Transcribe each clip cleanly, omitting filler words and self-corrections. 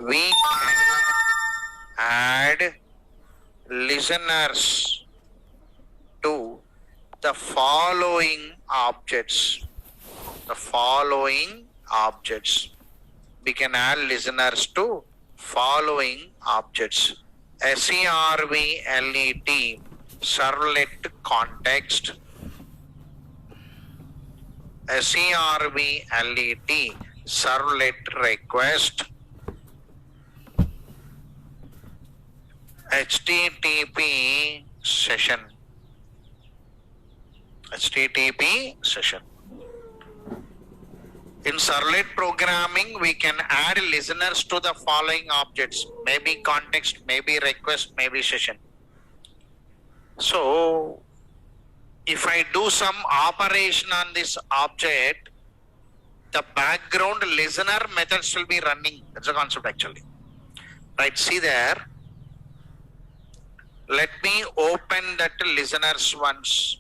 we can add listeners to the following objects. The following objects. We can add listeners to following objects. SERVLET, servlet context. SERVLET, servlet request. HTTP session. HTTP session. In servlet programming, we can add listeners to the following objects. Maybe context, maybe request, maybe session. So, if I do some operation on this object, the background listener methods will be running. That's the concept actually. Right, see there. Let me open that listeners once.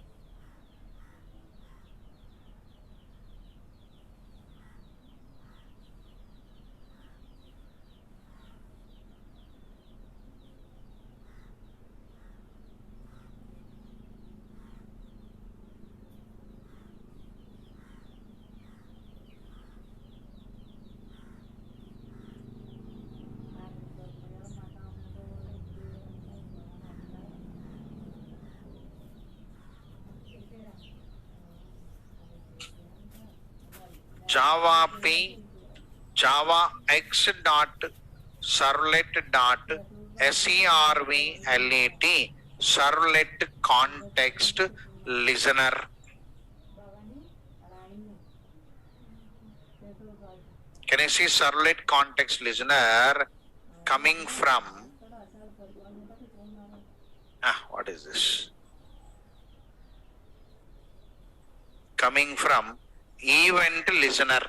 Java P, Java X dot servlet dot servlet, servlet context listener. Can I see servlet context listener coming from, what is this? Coming from event listener,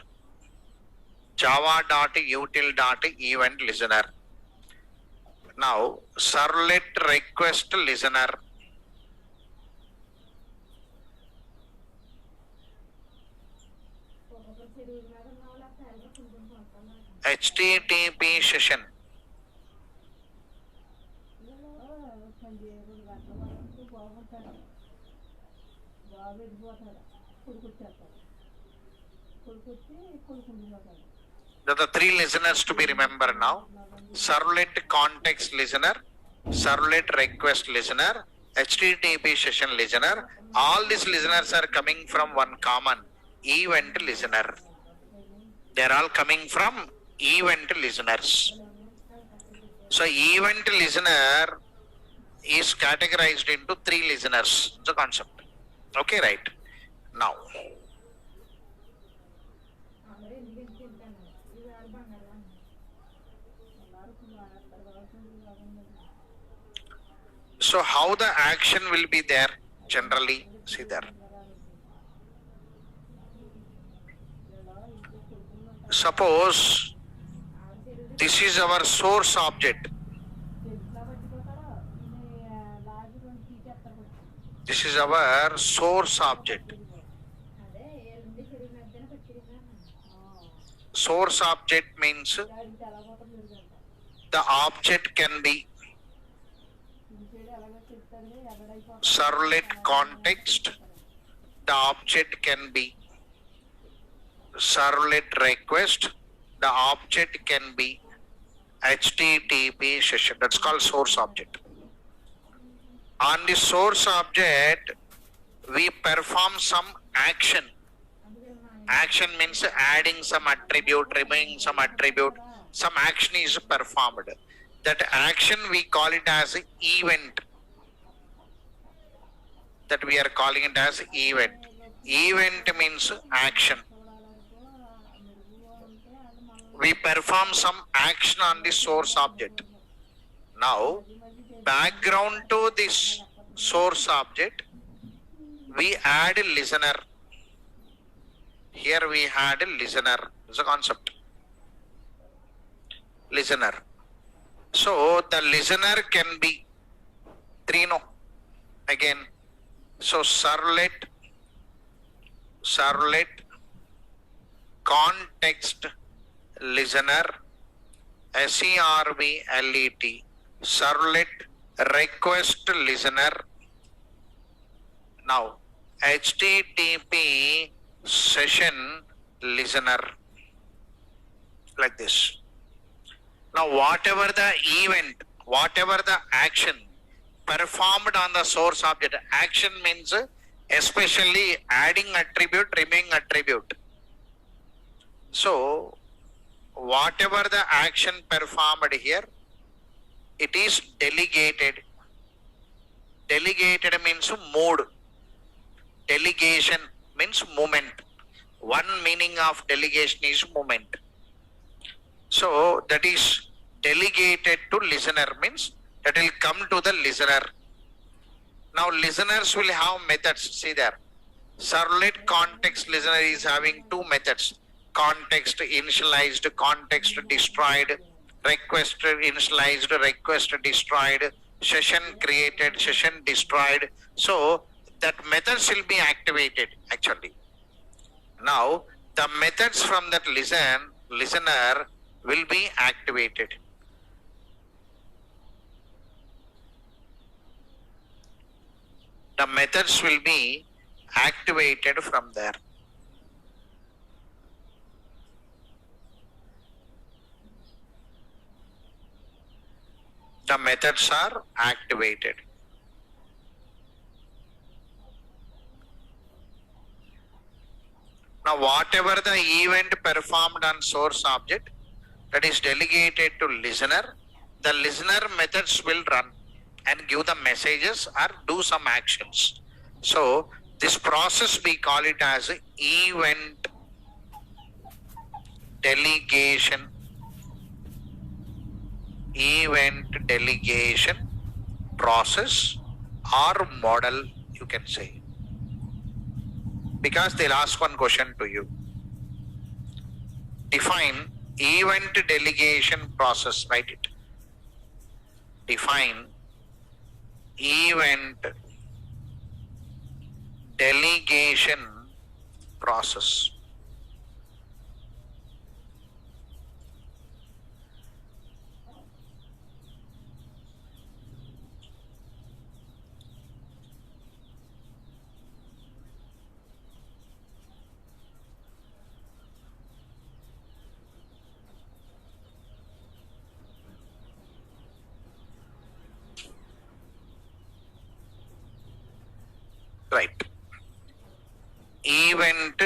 java.util.event listener. Now servlet request listener, HTTP session, there are three listeners to be remembered now. Servlet context listener, servlet request listener, HTTP session listener. All these listeners are coming from one common event listener. They are all coming from event listeners. So event listener is categorized into three listeners. The concept. Okay, right. Now, so how the action will be there generally? See there. Suppose this is our source object. This is our source object. Source object means the object can be servlet context, the object can be servlet request, the object can be HTTP session. That's called source object. On the source object, we perform some action. Action means adding some attribute, removing some attribute. Some action is performed. That action we call it as event. That we are calling it as event. Event means action. We perform some action on the source object. Now, background to this source object, we add a listener. Here we had a listener. It's a concept. Listener. So the listener can be three, no. Again. So servlet context listener, SERVLET, servlet request listener. Now, HTTP session listener, like this. Now, whatever the event, whatever the action performed on the source object, action means especially adding attribute, removing attribute. So, whatever the action performed here, it is delegated. Delegated means mode. Delegation means movement. One meaning of delegation is movement. So that is delegated to listener, means that will come to the listener. Now listeners will have methods. See there. Servlet context listener is having two methods. Context initialized, context destroyed, request initialized, request destroyed, session created, session destroyed. So that methods will be activated actually. Now the methods from that listener will be activated. The methods will be activated from there. The methods are activated. Now, whatever the event performed on source object, that is delegated to listener, the listener methods will run and give the messages or do some actions. So, this process we call it as event delegation. Event delegation process or model, you can say. Because they'll ask one question to you. Define event delegation process, write it. Define event delegation process. Right. Event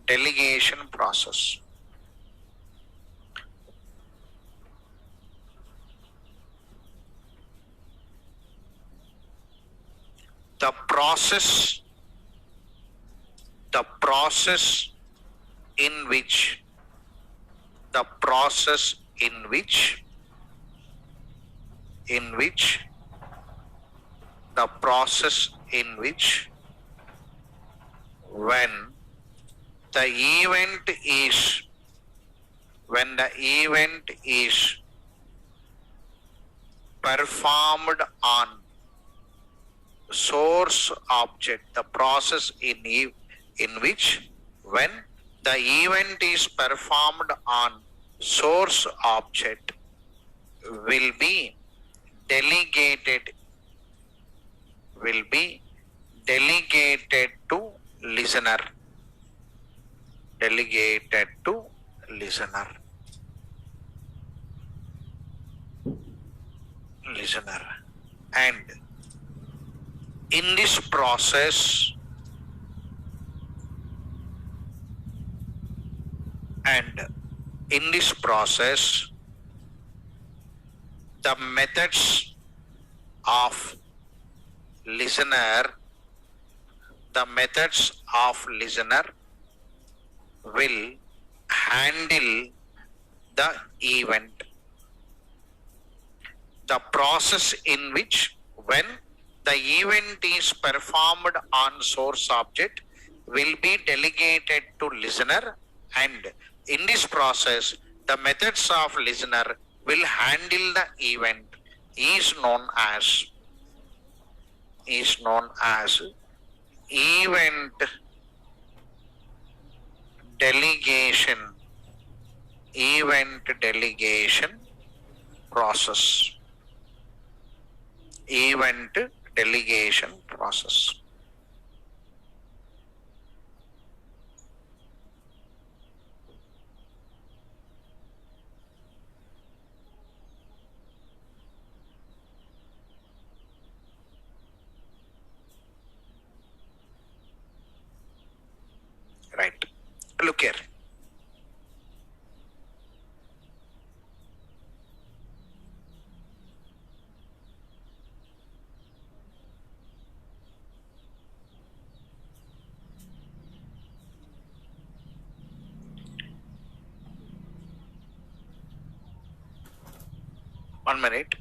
delegation process. The process in which the process in which when the event is performed on source object, the process in which when the event is performed on source object will be delegated to listener. Delegated to listener. And in this process, the methods of listener will handle the event. The process in which when the event is performed on source object will be delegated to listener, and in this process the methods of listener will handle the event is known as event delegation process. Event delegation process. Right. Look here. One minute.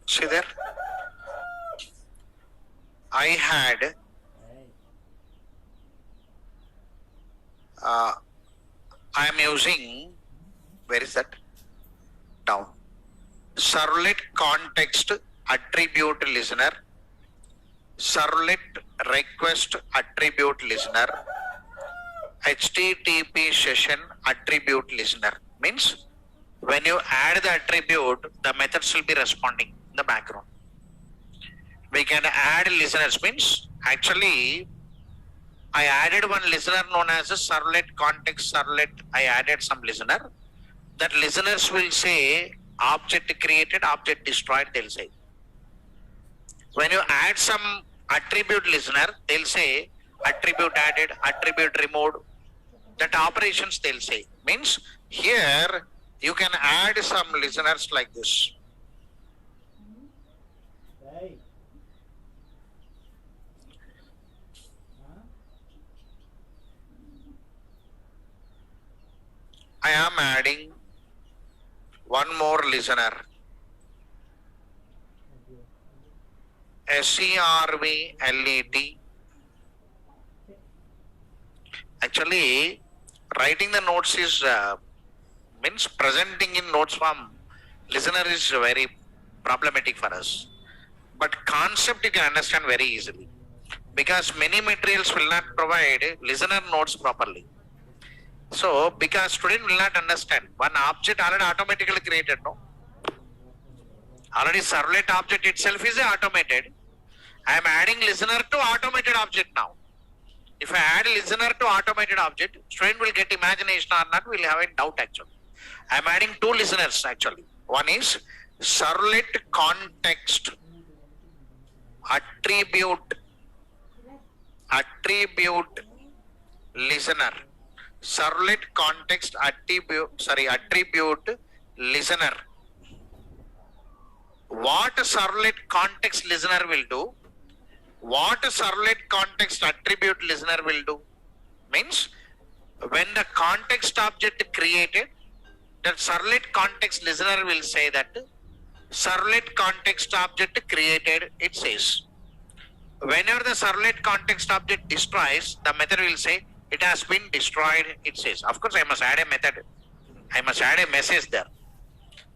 See there? I am using, where is that? Down. Servlet context attribute listener, servlet request attribute listener, HTTP session attribute listener. Means when you add the attribute, the methods will be responding in the background. We can add listeners, means actually I added one listener known as a servlet context servlet. I added some listener. That listeners will say object created, object destroyed, they'll say. When you add some attribute listener, they'll say attribute added, attribute removed. That operations they'll say. Means here you can add some listeners like this. I am adding one more listener. SERVLET. Actually, writing the notes is means presenting in notes form. Listener is very problematic for us, but concept you can understand very easily, because many materials will not provide listener notes properly. So, because student will not understand, one object already automatically created, no? Already servlet object itself is automated. I am adding listener to automated object now. If I add listener to automated object, student will get imagination or not, will have a doubt actually. I am adding two listeners actually. One is servlet context attribute listener. Servlet context attribute listener. What servlet context listener will do, what servlet context attribute listener will do, means when the context object created, that servlet context listener will say that servlet context object created, it says. Whenever the servlet context object destroys, the method will say it has been destroyed, it says. Of course, I must add a method. I must add a message there.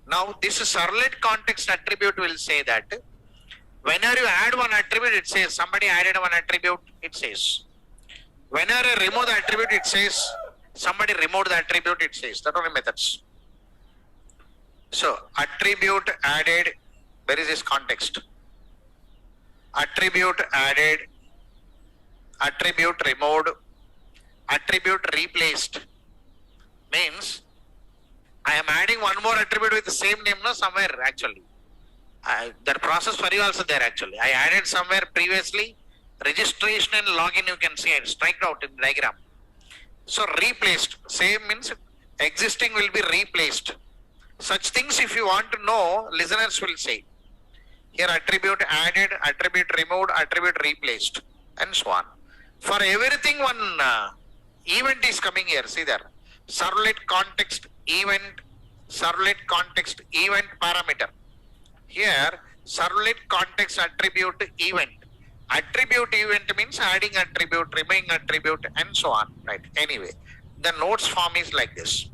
Now, this servlet context attribute will say that whenever you add one attribute, it says somebody added one attribute, it says. Whenever you remove the attribute, it says somebody removed the attribute, it says. That only methods. So, attribute added, where is this context? Attribute added, attribute removed, attribute replaced. Means I am adding one more attribute with the same name, no, somewhere actually. That process for you also there actually. I added somewhere previously Registration and login you can see, I strike out in diagram. So replaced, same means existing will be replaced. Such things if you want to know, listeners will say. Here attribute added, attribute removed, attribute replaced, and so on. For everything one event is coming here, see there. Servlet context event, servlet context event parameter. Here servlet context attribute event. Attribute event means adding attribute, removing attribute, and so on, right? Anyway, the nodes form is like this.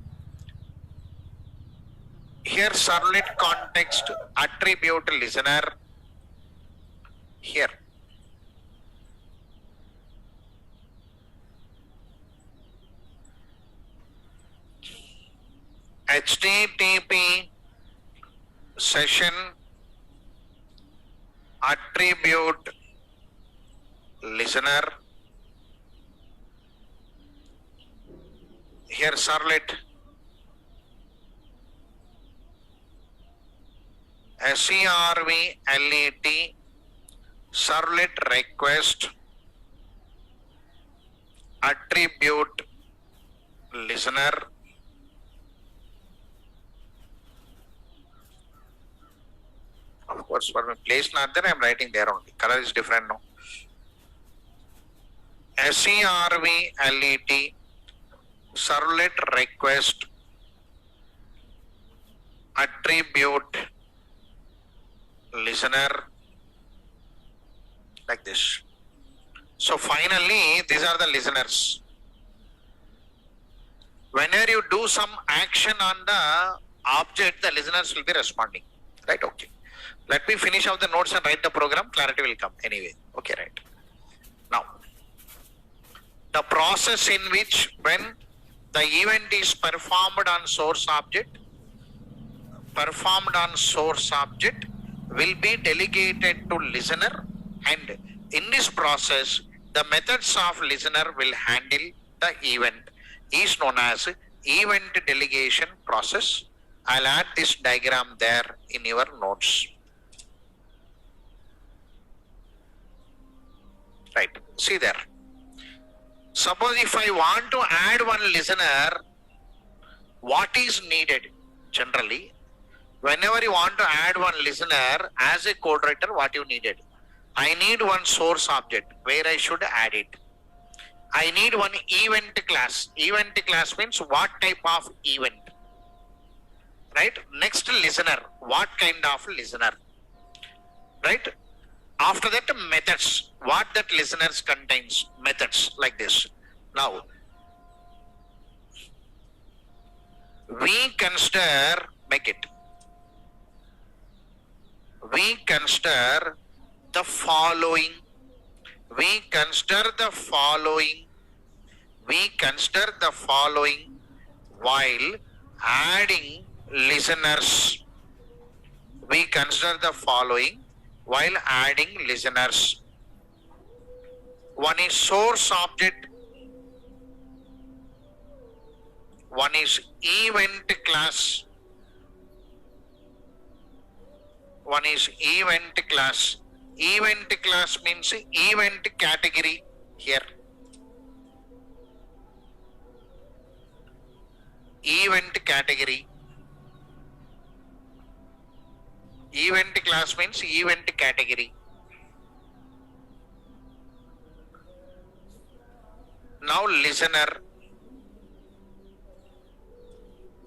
Here servlet context attribute listener. Here HTTP session attribute listener. Here servlet SERVLET servlet request attribute listener. Of course, for my place not there, I am writing there only. Color is different now. SERVLET servlet request attribute listener, like this. So finally, these are the listeners. Whenever you do some action on the object, the listeners will be responding. Right? Okay. Let me finish off the notes and write the program. Clarity will come anyway. Okay, right. Now, the process in which when the event is performed on source object will be delegated to listener, and in this process the methods of listener will handle the event is known as event delegation process. I'll add this diagram there in your notes. Right, see there. Suppose if I want to add one listener, what is needed generally? Whenever you want to add one listener as a code writer, what you needed? I need one source object where I should add it. I need one event class. Event class means what type of event, right? Next, listener, what kind of listener, right? After that, methods, what that listeners contains, methods like this. Now, we consider, make it, we consider the following, we consider the following while adding listeners. We consider the following while adding listeners. One is source object, one is event class, one is event class. Event class means event category here. Event category. Event class means event category. Now listener,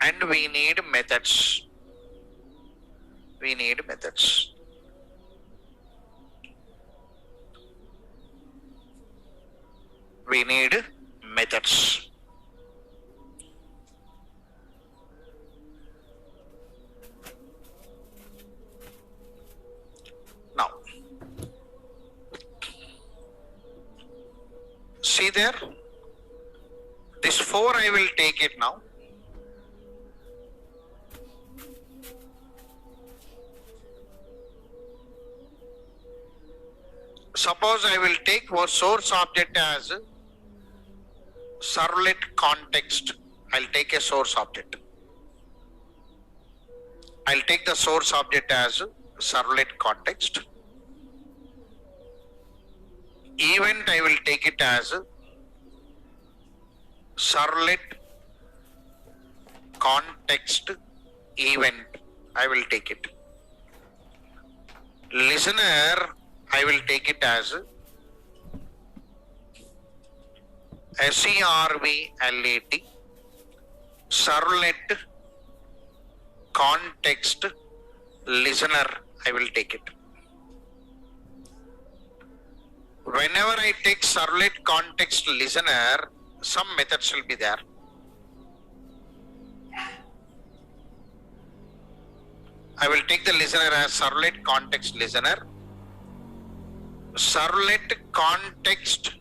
and we need methods. We need methods. We need methods. Now, see there, this 4 I will take it now. Suppose I will take our source object as servlet context. I'll take a source object. I'll take the source object as servlet context. Event I will take it as servlet context event. I will take it. Listener I will take it as servlet servlet context listener. I will take it. Whenever I take servlet context listener, some methods will be there. I will take the listener as servlet context listener, servlet context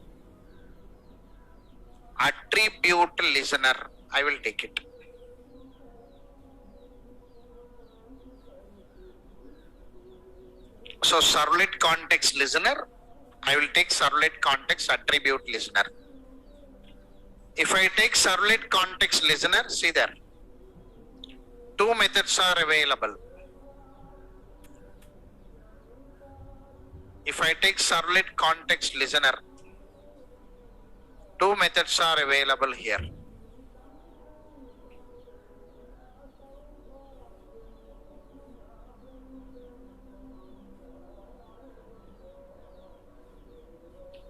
attribute listener. I will take it. So servlet context listener, I will take servlet context attribute listener. If I take servlet context listener, see there, two methods are available. If I take servlet context listener, two methods are available here.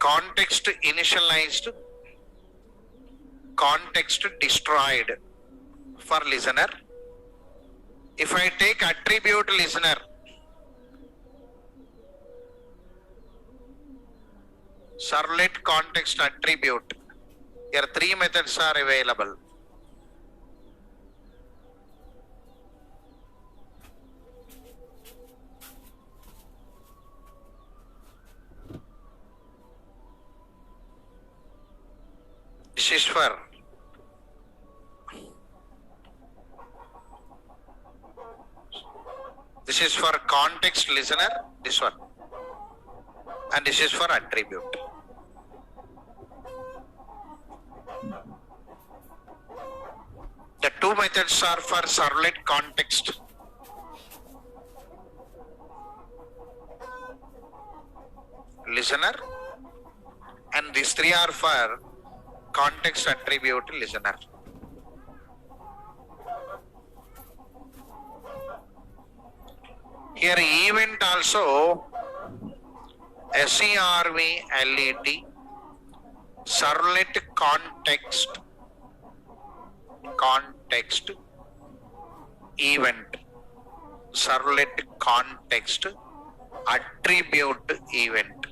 Context initialized, context destroyed for listener. If I take attribute listener, servlet context attribute, here three methods are available. This is for context listener, this one, and this is for attribute. The two methods are for servlet context listener, and these three are for context attribute listener. Here event also servlet servlet context event, servlet context attribute event.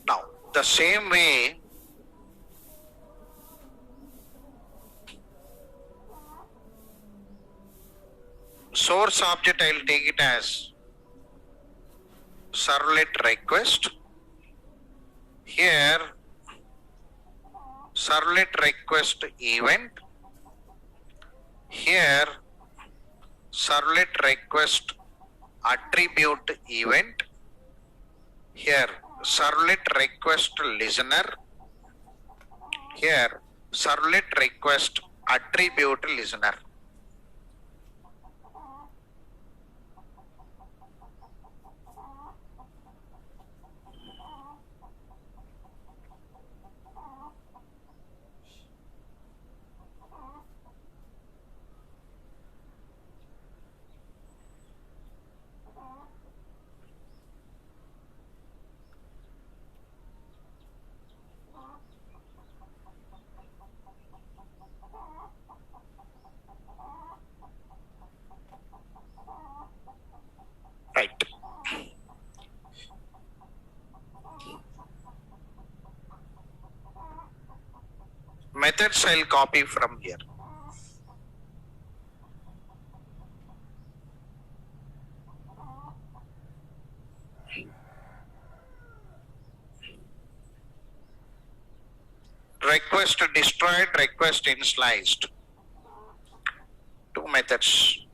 Now, the same way, source object I will take it as servlet request. Here servlet request event. Here servlet request attribute event. Here servlet request listener. Here servlet request attribute listener. methods I'll copy from here. Request destroyed, request initialized. Two methods.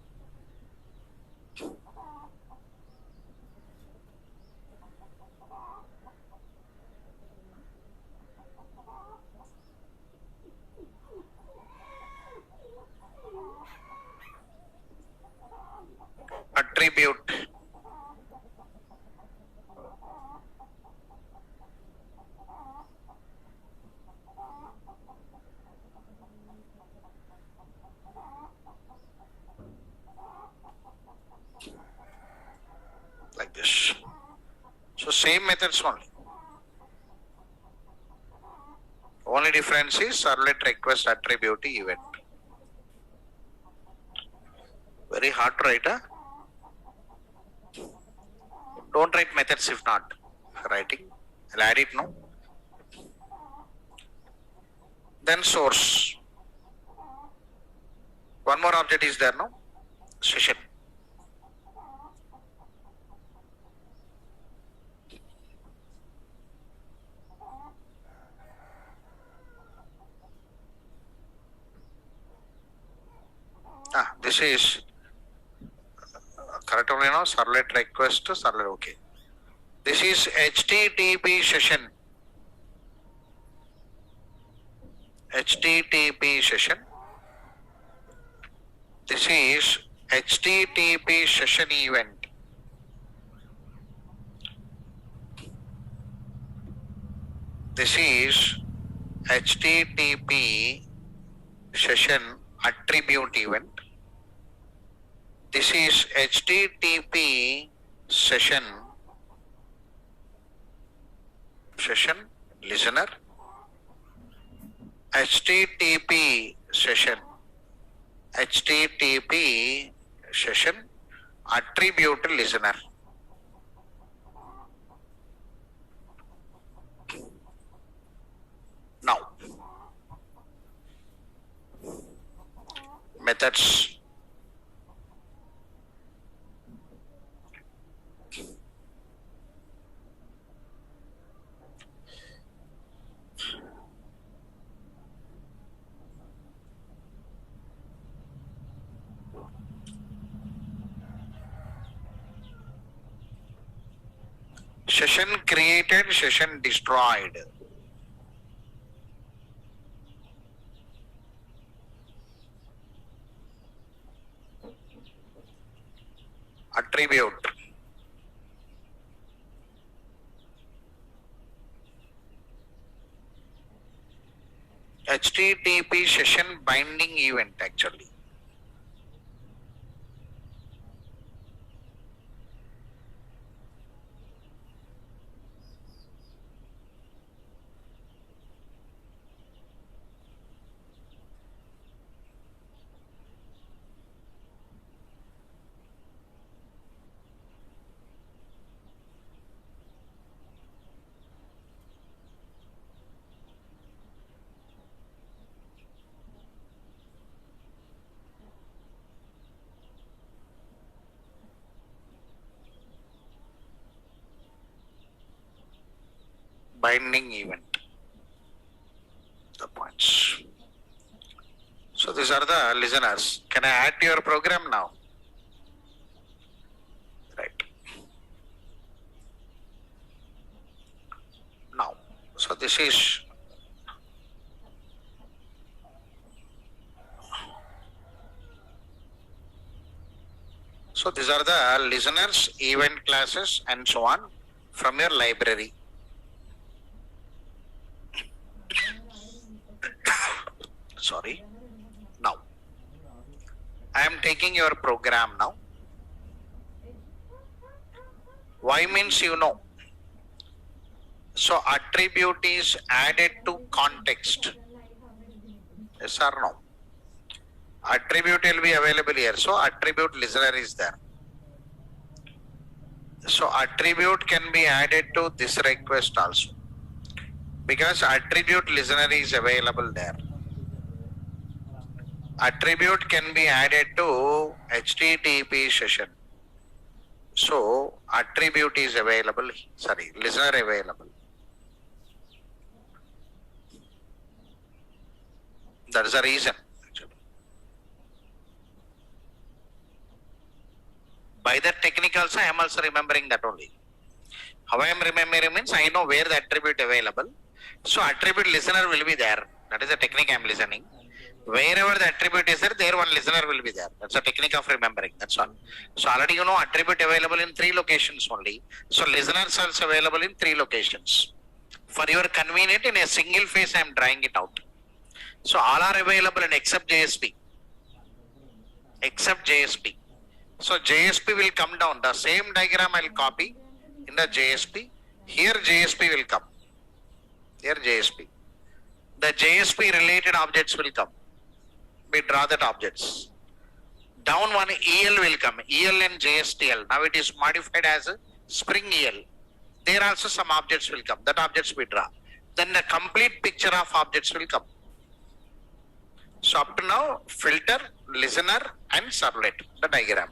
Attribute. Like this. So same methods only. Only difference is servlet request attribute event. Very hard to write, huh? Don't write methods if not writing. I'll add it now. Then source. One more object is there now. Session. This is correct only now. Servlet request, servlet, okay. This is HTTP session. HTTP session. This is HTTP session event. This is HTTP session attribute event. This is HTTP session listener. HTTP session attribute listener. Now, methods. Session created, session destroyed. Attribute. HTTP session binding event actually. Binding event. The points. So these are the listeners. Can I add to your program now? Right. Now, so this is these are the listeners, event classes and so on from your library. Sorry. Now, I am taking your program now. Why means you know. So attribute is added to context. Yes or no? Attribute will be available here. So attribute listener is there. So attribute can be added to this request also, because attribute listener is available there. Attribute can be added to HTTP session. So attribute is available, listener available. That is the reason. Actually. By that technique also, I am also remembering that only. How I am remembering means I know where the attribute available. So attribute listener will be there. That is the technique I am listening. Wherever the attribute is there one listener will be there. That's a technique of remembering. That's all. So already you know attribute available in 3 locations only. So listeners also available in 3 locations. For your convenience, in a single phase I am drawing it out. So all are available in except JSP. Except JSP. So JSP will come down. The same diagram I will copy in the JSP. Here JSP will come. Here JSP. The JSP related objects will come. We draw that objects. Down one EL will come. EL and JSTL. Now it is modified as a Spring EL. There also some objects will come. That objects we draw. Then the complete picture of objects will come. So up to now, filter, listener and servlet, the diagram.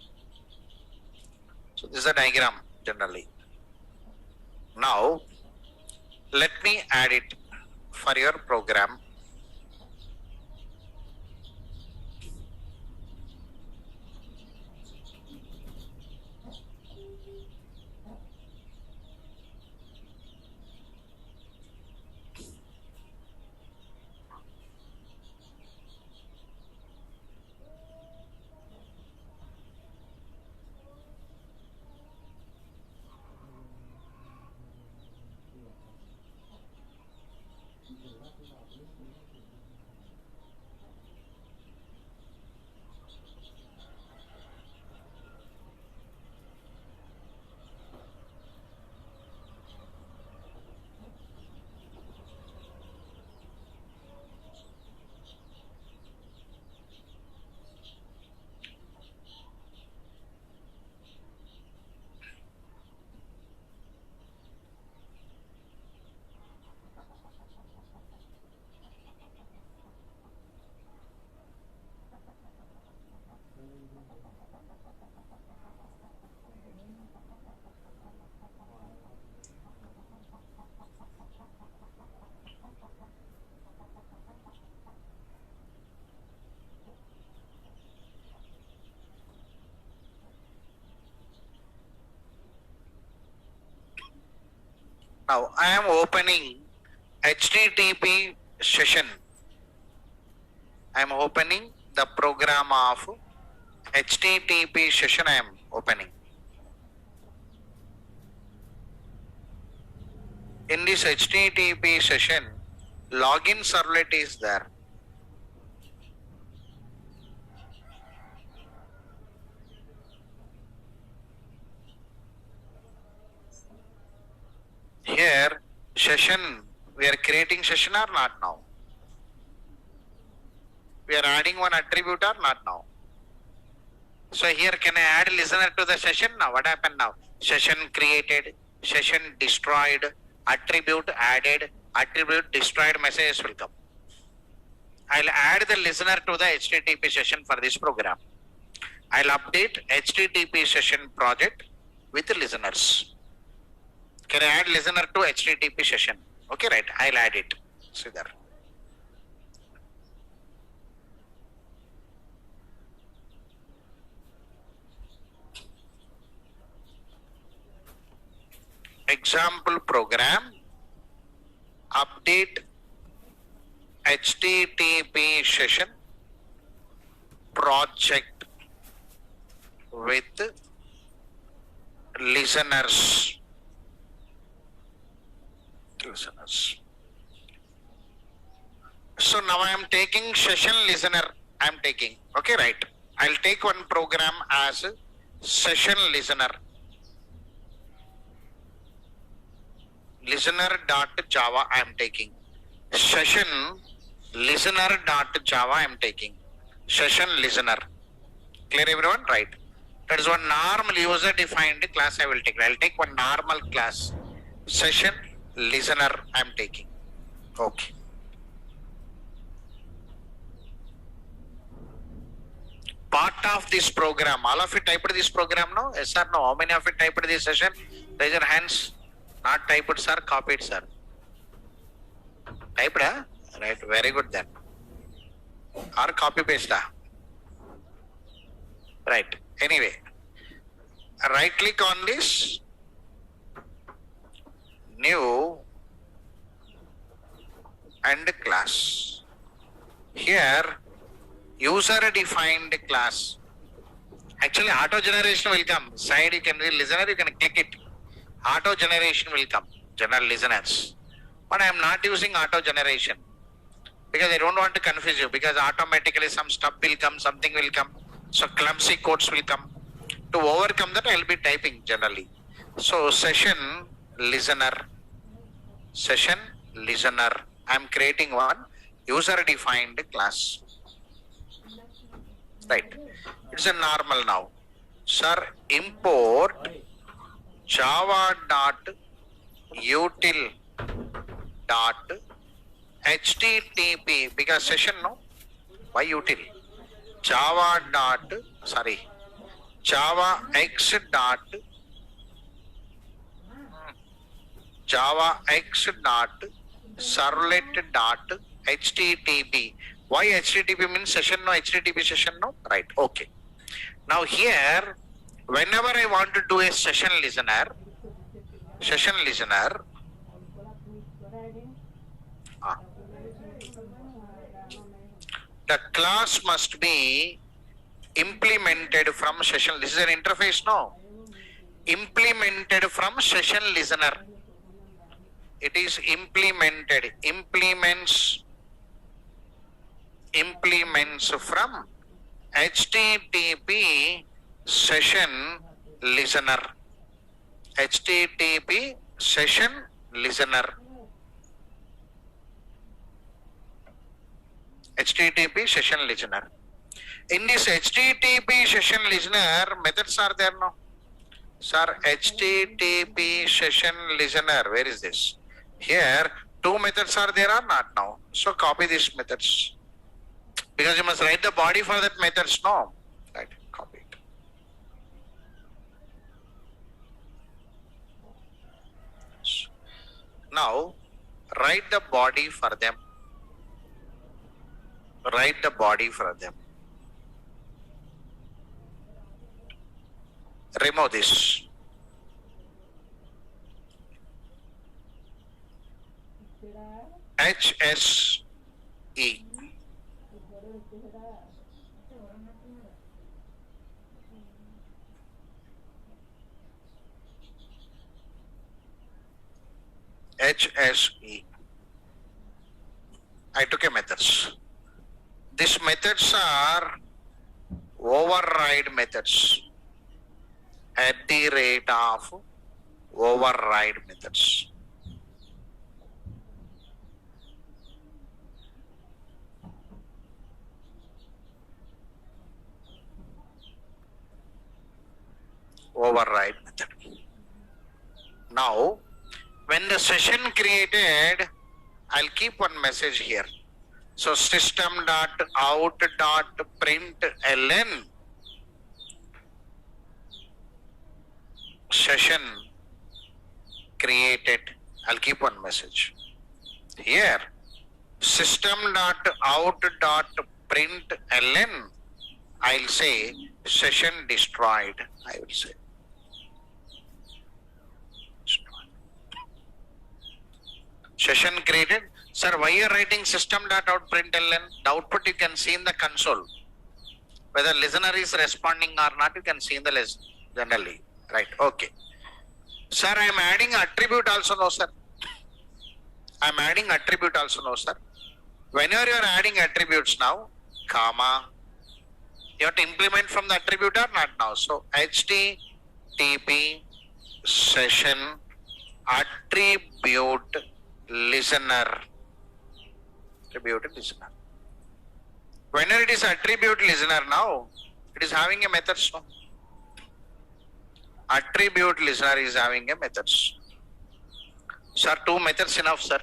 So this is the diagram generally. Now, let me add it for your program. Now I am opening HTTP session. I am opening the program of HTTP session. I am opening. In this HTTP session, login servlet is there. Here, session, we are creating session or not now? We are adding one attribute or not now? So here, can I add listener to the session now? What happened now? Session created, session destroyed, attribute added, attribute destroyed, messages will come. I'll add the listener to the HTTP session for this program. I'll update HTTP session project with the listeners. Can I add listener to HTTP session? Okay, right. I'll add it. See there. Example program. Update HTTP session project with listeners. So now I am taking session listener. I am taking. Okay, right. I'll take one program as session listener. Listener.java I am taking. Session listener.java I am taking. Session listener. Clear everyone? Right. That is one normal user defined class I will take. I will take one normal class. Session listener I am taking. Okay. part of this program. All of you typed this program now? Yes or no? How many of you typed this session? Raise your hands. Not typed, sir. Copied, sir. Typed, huh? Right. Very good then. Or copy paste. Right. Anyway, right click on this. New and class. Here, user defined class. Actually, auto generation will come. Side you can read listener, you can click it. Auto generation will come. General listeners. But I am not using auto generation because I don't want to confuse you, because automatically some stuff will come, something will come. So clumsy codes will come. To overcome that, I will be typing generally. So session listener. Session listener. I am creating one user defined class. Right. It's a normal now. Sir, import java.util.http, because session no, why util? javax.servlet.http. Why HTTP means session no, HTTP session no? Right, okay. Now here, whenever I want to do a session listener, the class must be implemented from session. This is an interface, no? Implemented from session listener. It is implemented, implements from HTTP session listener. HTTP session listener. HTTP session listener. In this HTTP session listener, methods are there now. Sir, HTTP session listener, where is this? Here, two methods are there or not now? So copy these methods. Because you must write the body for that methods, no? Right, copy it. Now, write the body for them. Write the body for them. Remove this. HSE. HSE. I took a methods. These methods are override methods. At the rate of override methods. Override method. Now, when the session created, I'll keep one message here. So system.out.println session created. I'll keep one message here. System.out.println. I'll say session destroyed. I will say. Session created. Sir, why you are writing system.out.println? The output you can see in the console. Whether listener is responding or not, you can see in the list generally. Right, okay. Sir, I am adding attribute also, no, sir. I am adding attribute also, no, sir. Whenever you are adding attributes now, comma, you have to implement from the attribute or not now. So, HTTP session attribute listener. Attribute listener. Whenever it is attribute listener now, it is having a method. So, attribute listener is having a methods. Sir, two methods enough, sir.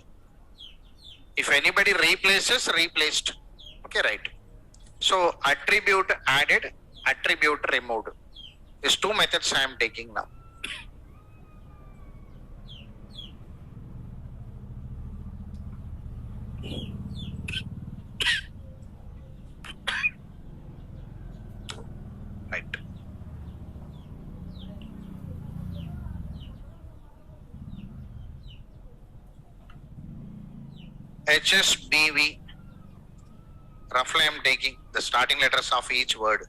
If anybody replaces, replaced. Okay, right. So attribute added, attribute removed. These two methods I am taking now. Right. HSBV. Roughly I am taking the starting letters of each word.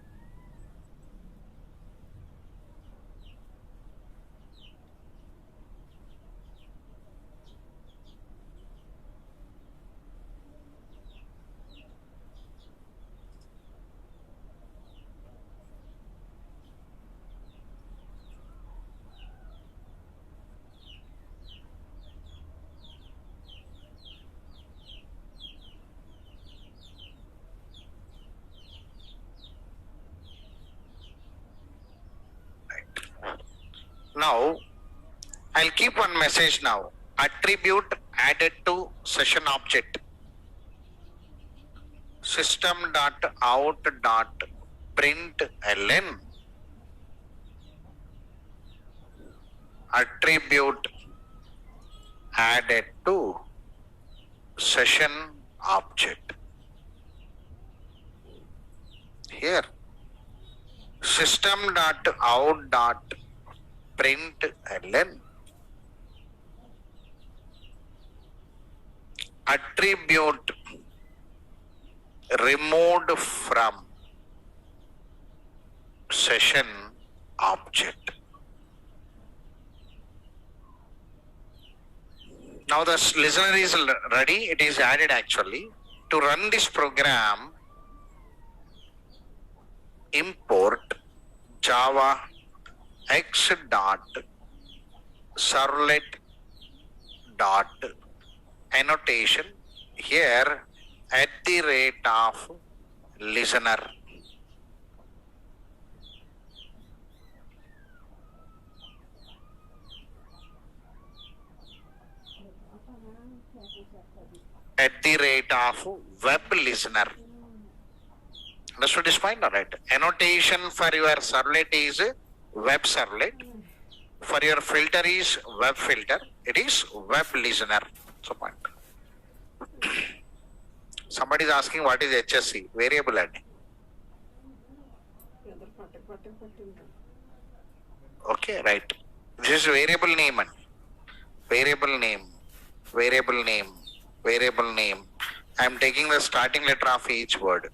Now, I'll keep one message now. Attribute added to session object. System.out.println. Attribute added to session object. Here, system.out.println attribute removed from session object. Now the listener is ready, it is added actually. To run this program, import Java X dot servlet dot annotation here at the rate of listener. At the rate of web listener. Understood this point? All right. Annotation for your servlet is web servlet. For your filter is web filter. It is web listener. So point. Somebody is asking what is HSC? Variable adding. Okay, right. This is variable name and variable name, variable name, variable name. I am taking the starting letter of each word.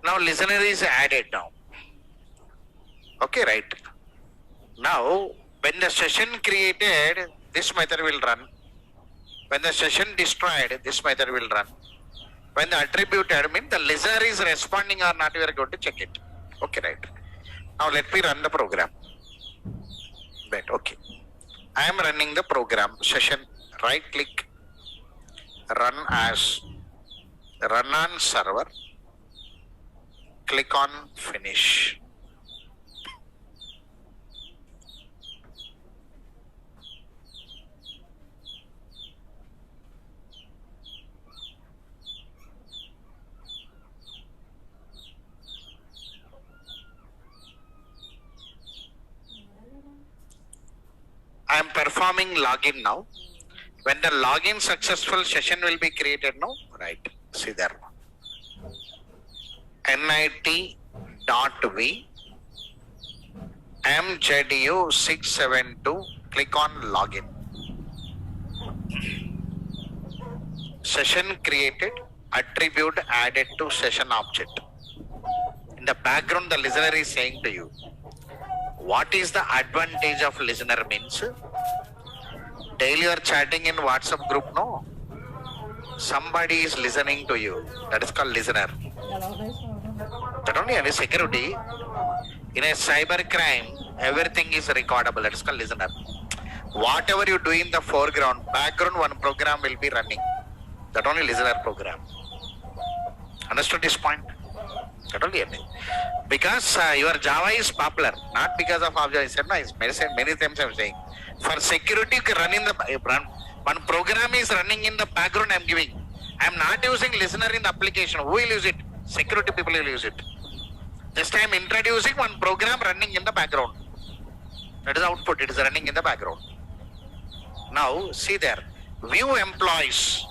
Now listener is added now. Okay, right. Now when the session created, this method will run. When the session destroyed, this method will run. When the attribute added means the listener is responding or not, we are going to check it. Okay, right. Now let me run the program. Right, okay. I am running the program session. Right click, run as, run on server. Click on finish. I am performing login now. When the login successful, session will be created now. Right. See there. NIT.V MJDU672. Click on login. Session created. Attribute added to session object. In the background, the listener is saying to you, what is the advantage of listener means? Daily you are chatting in WhatsApp group, no? Somebody is listening to you. That is called listener. Not only any security, in a cyber crime, everything is recordable. That is called listener. Whatever you do in the foreground, background, one program will be running. That only listener program. Understood this point? That only because your Java is popular, not because of Java. I said, no, many times I'm saying. For security, you can run in the one program is running in the background. I'm giving. I'm not using listener in the application. Who will use it? Security people will use it. Just I am introducing one program running in the background. That is output. It is running in the background. Now see there, view employees.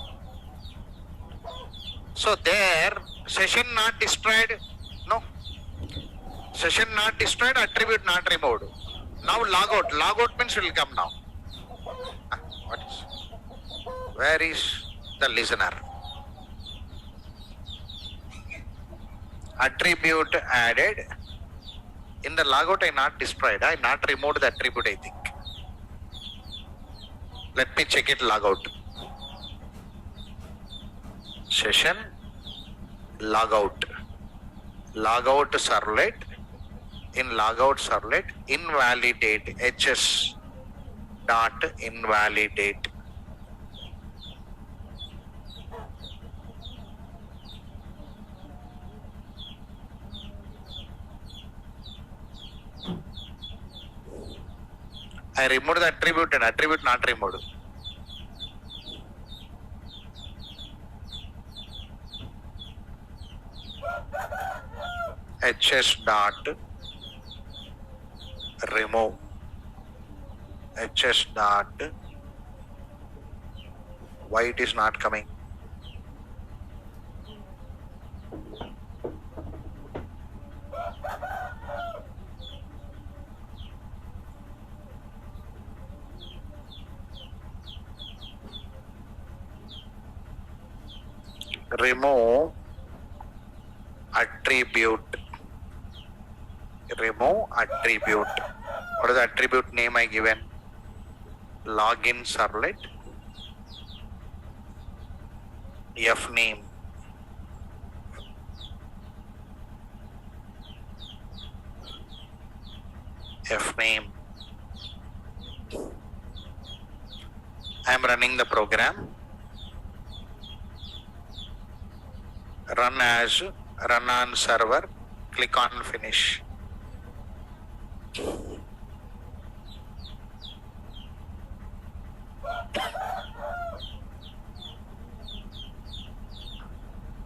So there, session not destroyed. No. Session not destroyed, attribute not removed. Now logout. Logout means will come now. What is? Where is the listener? Attribute added. In the logout I not destroyed. I not removed the attribute, I think. Let me check it logout. Session logout. Logout servlet. In logout servlet, invalidate HS dot invalidate. I removed the attribute and attribute not removed. HS dot remove. HS dot. Why it is not coming? Remove attribute. Remove attribute. What is the attribute name I given? Login servlet. F name. F name. I am running the program. Run as, run on server, click on finish.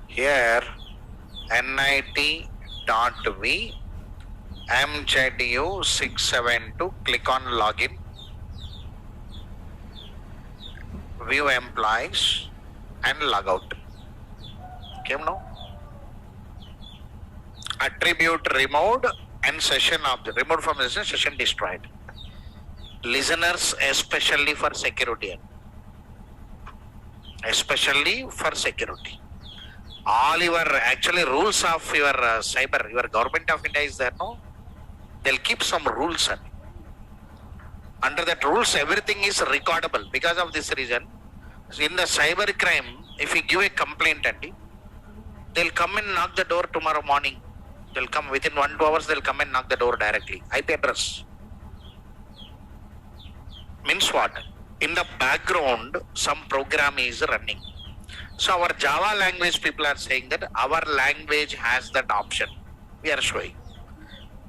Here nit.v mjedu672, click on login, view employees and log out. Came now? Attribute removed and session object removed from the session destroyed. Listeners especially for security. Especially for security. All your actually rules of your cyber, your government of India is there, no? They'll keep some rules. Under that rules, everything is recordable. Because of this reason, in the cyber crime, if you give a complaint, they'll come and knock the door tomorrow morning. They'll come within 1-2 hours, they'll come and knock the door directly. IP address. Means what? In the background, some program is running. So our Java language people are saying that our language has that option. We are showing.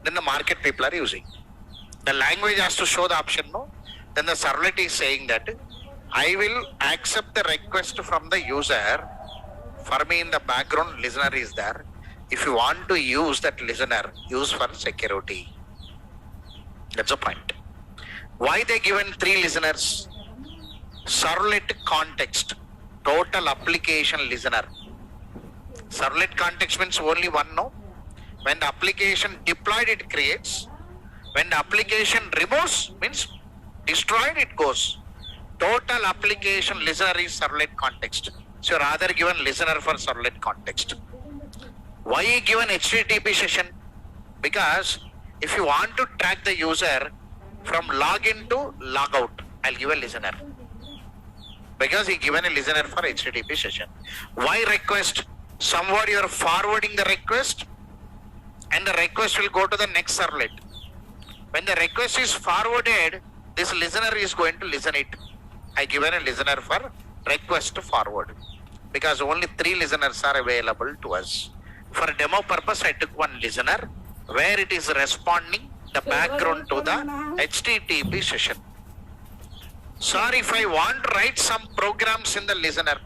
Then the market people are using. The language has to show the option, no? Then the servlet is saying that I will accept the request from the user. For me in the background, listener is there. If you want to use that listener, use for security. That's the point. Why they given 3 listeners? Servlet context. Total application listener. Servlet context means only one, no? When the application deployed, it creates. When the application removes, means destroyed, it goes. Total application listener is servlet context. So you're rather given listener for servlet context. Why you given HTTP session? Because if you want to track the user from login to logout, I'll give a listener. Because he given a listener for HTTP session. Why request? Somewhere you are forwarding the request and the request will go to the next servlet. When the request is forwarded, this listener is going to listen it. I given a listener for request to forward. Because only 3 listeners are available to us. For demo purpose, I took one listener where it is responding the background to the HTTP session. Sorry, if I want to write some programs in the listener.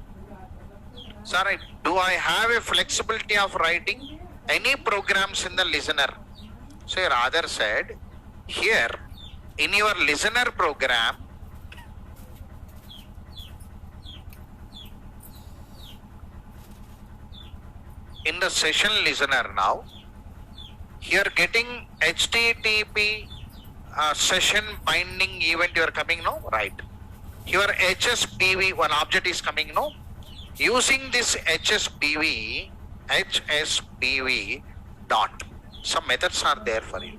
Sorry, Do I have a flexibility of writing any programs in the listener? So your other said, here in your listener program, in the session listener now, here getting HTTP session binding event you are coming now, right? Your HSPV, one object is coming now. Using this HSPV dot, some methods are there for you.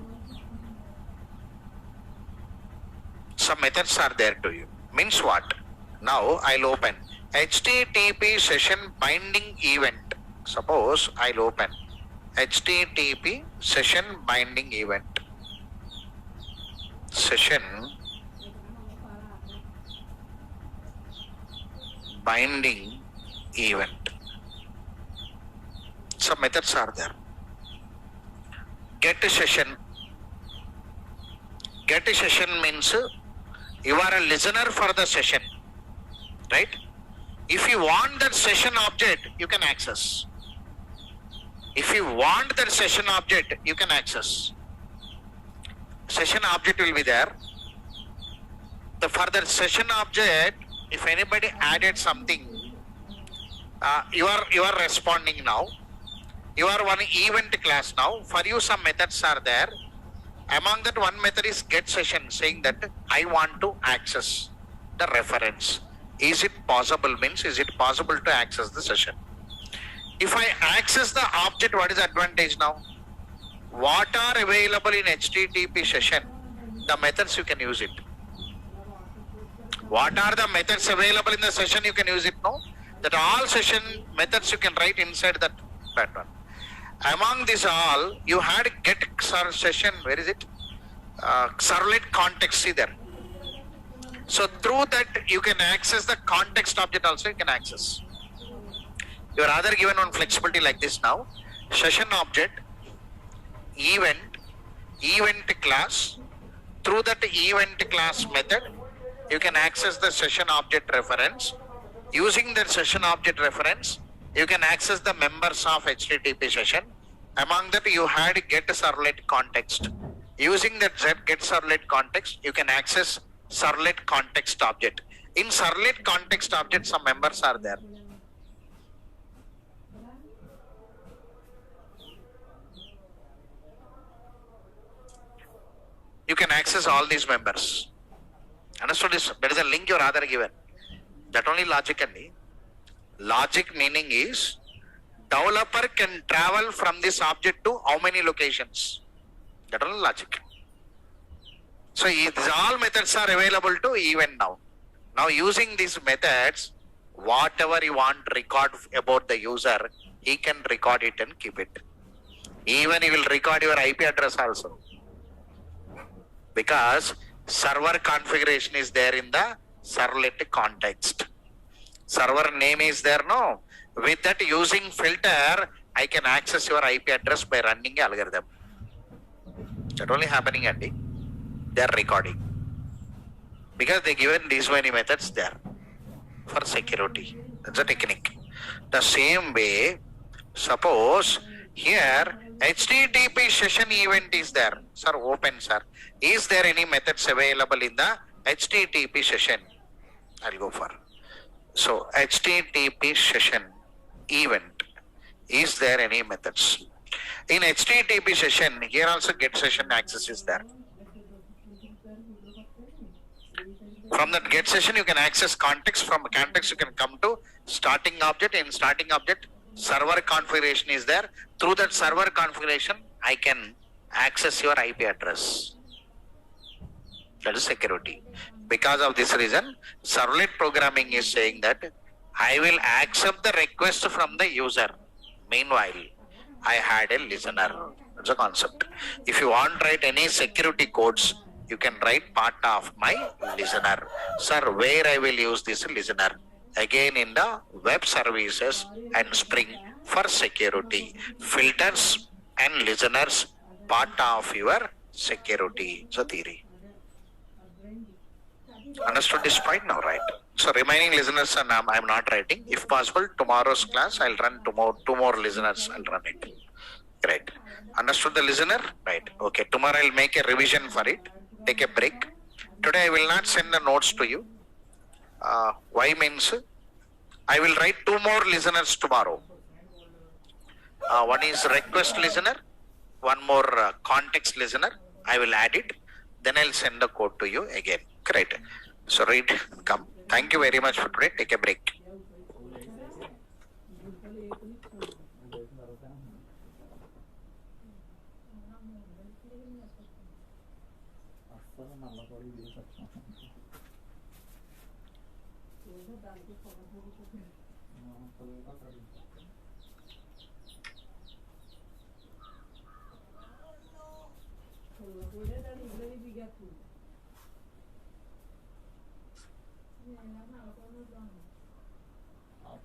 Some methods are there to you. Means what? Now I'll open HTTP session binding event. Suppose I'll open HTTP session binding event. Session binding event. Some methods are there. Get a session. Get a session means you are a listener for the session, right? If you want that session object, you can access. If you want that session object, you can access. Session object will be there. The further session object, if anybody added something, you are responding now. You are one event class now. For you, some methods are there. Among that, one method is get session, saying that I want to access the reference. Is it possible? Means, is it possible to access the session? If I access the object, what is the advantage now? What are available in HTTP session? The methods you can use it. What are the methods available in the session? You can use it now. That all session methods you can write inside that pattern. Among this all, you had get session. Where is it? Servlet context. See there. So through that you can access the context object also. You can access. You are rather given one flexibility like this now. Session object, event class. Through that event class method, you can access the session object reference. Using that session object reference, you can access the members of HTTP session. Among that, you had get servlet context. Using that get servlet context, you can access servlet context object. In servlet context object, some members are there. You can access all these members. Understood this? There is a link your other given. That only logic can be. Logic meaning is developer can travel from this object to how many locations. That only logic. So these all methods are available to event now. Now using these methods, whatever you want to record about the user, he can record it and keep it. Even he will record your IP address also. Because server configuration is there in the servlet context. Server name is there, no? With that, using filter, I can access your IP address by running algorithm. That only happening, Andy. They are recording. Because they given these many methods there for security. That's a technique. The same way, suppose here HTTP session event is there. Sir, open, sir. Is there any methods available in the HTTP session? I'll go for. So HTTP session event. Is there any methods? In HTTP session, here also get session access is there. From that get session, you can access context. From context, you can come to starting object. In starting object, server configuration is there. Through that server configuration, I can access your IP address. That is security. Because of this reason, servlet programming is saying that I will accept the request from the user. Meanwhile, I had a listener. That's a concept. If you want to write any security codes, you can write part of my listener. Sir, where I will use this listener? Again in the web services and Spring for security. Filters and listeners, part of your security. So theory. Understood this point now, right? So remaining listeners are I'm not writing. If possible, tomorrow's class I'll run two more listeners. I'll run it. Right. Understood the listener? Right. Okay. Tomorrow I'll make a revision for it. Take a break. Today I will not send the notes to you. Why means I will write two more listeners tomorrow. One is request listener, one more context listener. I will add it. Then I'll send the code to you again. Great. So read, come. Thank you very much for today. Take a break.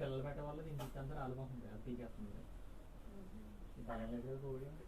పిల్లలు పెట్టే వాళ్ళు ఇంటికి అంతా రాలిపోతుంది అది తీకేస్తుంది కోడి అది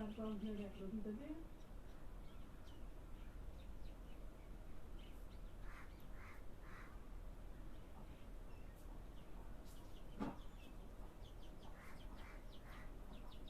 50 రూపాయలు ఎక్కడ ఉంటుంది